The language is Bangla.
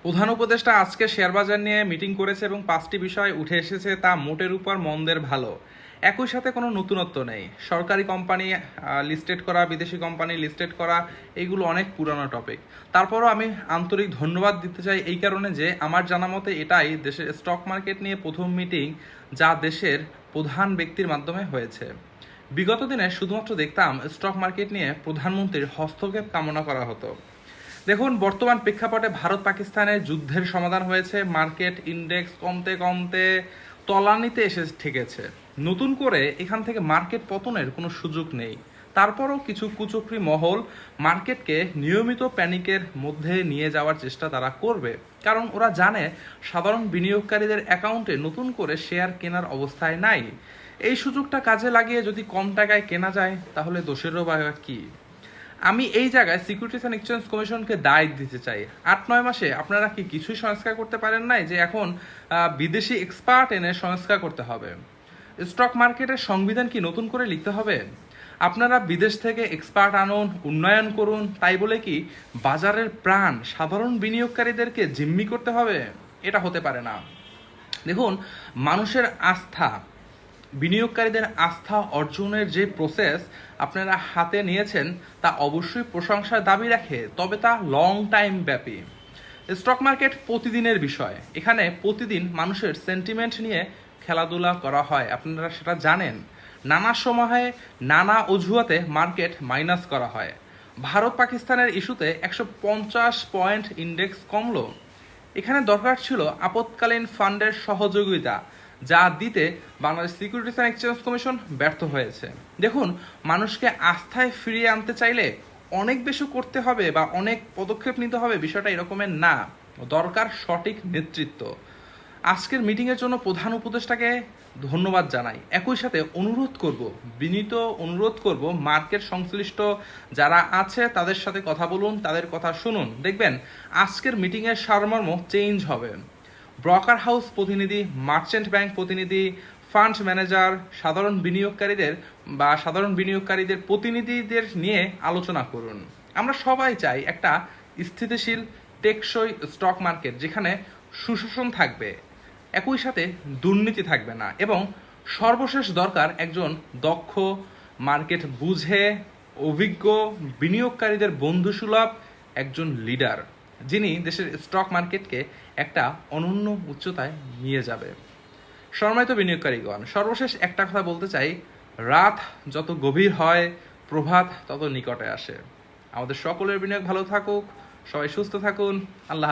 প্রধান উপদেষ্টা আজকে শেয়ারবাজার নিয়ে মিটিং করেছে এবং 5টি বিষয় উঠে এসেছে, তা মোটের উপর মন্দের ভালো। একই সাথে কোনো নতুনত্ব নেই। সরকারি কোম্পানি লিস্টেড করা, বিদেশি কোম্পানি লিস্টেড করা, এইগুলো অনেক পুরানো টপিক। তারপরও আমি আন্তরিক ধন্যবাদ দিতে চাই এই কারণে যে আমার জানা মতে এটাই দেশের স্টক মার্কেট নিয়ে প্রথম মিটিং যা দেশের প্রধান ব্যক্তির মাধ্যমে হয়েছে। বিগত দিনে শুধুমাত্র দেখতাম স্টক মার্কেট নিয়ে প্রধানমন্ত্রীর হস্তক্ষেপ কামনা করা হতো। দেখুন, বর্তমান প্রেক্ষাপটে ভারত পাকিস্তানের যুদ্ধের সমাধান হয়েছে, মার্কেট ইন্ডেক্স কমতে কমতে তলানিতে এসে ঠেকেছে। নতুন করে এখান থেকে মার্কেট পতনের কোনো সুযোগ নেই। তারপরও কিছু কুচক্রী মহল মার্কেটকে নিয়মিত প্যানিকের মধ্যে নিয়ে যাওয়ার চেষ্টা তারা করবে, কারণ ওরা জানে সাধারণ বিনিয়োগকারীদের অ্যাকাউন্টে নতুন করে শেয়ার কেনার অবস্থায় নাই। এই সুযোগটা কাজে লাগিয়ে যদি কম টাকায় কেনা যায় তাহলে দোষেরও বা কি। আমি এই জায়গায় সিকিউরিটিজ অ্যান্ড এক্সচেঞ্জ কমিশনকে দায় দিতে চাই। 8-9 মাসে আপনারা কি কিছুই সংস্কার করতে পারেন নাই যে এখন বিদেশি এক্সপার্ট এনে সংস্কার করতে হবে? স্টক মার্কেটের সংবিধান কি নতুন করে লিখতে হবে? আপনারা বিদেশ থেকে এক্সপার্ট আনুন, উন্নয়ন করুন, তাই বলে কি বাজারের প্রাণ সাধারণ বিনিয়োগকারীদেরকে জিম্মি করতে হবে? এটা হতে পারে না। দেখুন, মানুষের আস্থা, বিনিয়োগকারীদের আস্থা অর্জনের যে প্রসেস আপনারা হাতে নিয়েছেন তা অবশ্যই প্রশংসার দাবি রাখে, তবে তা লং টাইম ব্যাপী। স্টক মার্কেট প্রতিদিনের বিষয়। এখানে প্রতিদিন মানুষের সেন্টিমেন্ট নিয়ে খেলাধুলা করা হয়, আপনারা সেটা জানেন। নানা সময়ে নানা অজুহাতে মার্কেট মাইনাস করা হয়। ভারত পাকিস্তানের ইস্যুতে 150 পয়েন্ট ইন্ডেক্স কমলো। এখানে দরকার ছিল আপৎকালীন ফান্ডের সহযোগিতা, যা দিতে Bangladesh securities and exchange commission ব্যর্থ হয়েছে। দেখুন, মানুষকে আস্থায় ফিরিয়ে আনতে চাইলে অনেক বেশি করতে হবে বা অনেক পদক্ষেপ নিতে হবে, বিষয়টা এরকমের না। দরকার সঠিক নেতৃত্ব। আজকের মিটিংয়ের জন্য প্রধান উপদেষ্টাকে ধন্যবাদ জানাই। একই সাথে বিনীত অনুরোধ করব, মার্কেট সংশ্লিষ্ট যারা আছে তাদের সাথে কথা বলুন, তাদের কথা শুনুন। দেখবেন আজকের মিটিংয়ের সারমর্ম চেঞ্জ হবে। ব্রোকার হাউস প্রতিনিধি, মার্চেন্ট ব্যাংক প্রতিনিধি, ফান্ড ম্যানেজার, সাধারণ বিনিয়োগকারীদের প্রতিনিধিদের নিয়ে আলোচনা করুন। আমরা সবাই চাই একটা স্থিতিশীল টেকসই স্টক মার্কেট, যেখানে সুশাসন থাকবে, একই সাথে দুর্নীতি থাকবে না, এবং সর্বশেষ দরকার একজন দক্ষ, মার্কেট বুঝে, অভিজ্ঞ, বিনিয়োগকারীদের বন্ধুসুলভ একজন লিডার, যিনি দেশের স্টক মার্কেটকে একটা অনন্য উচ্চতায় নিয়ে যাবে। সম্মানিত বিনিয়োগকারীগণ, সর্বশেষ একটা কথা বলতে চাই, রাত যত গভীর হয় প্রভাত তত নিকটে আসে। আমাদের সকলের বিনিয়োগ ভালো থাকুক, সবাই সুস্থ থাকুন। আল্লাহ।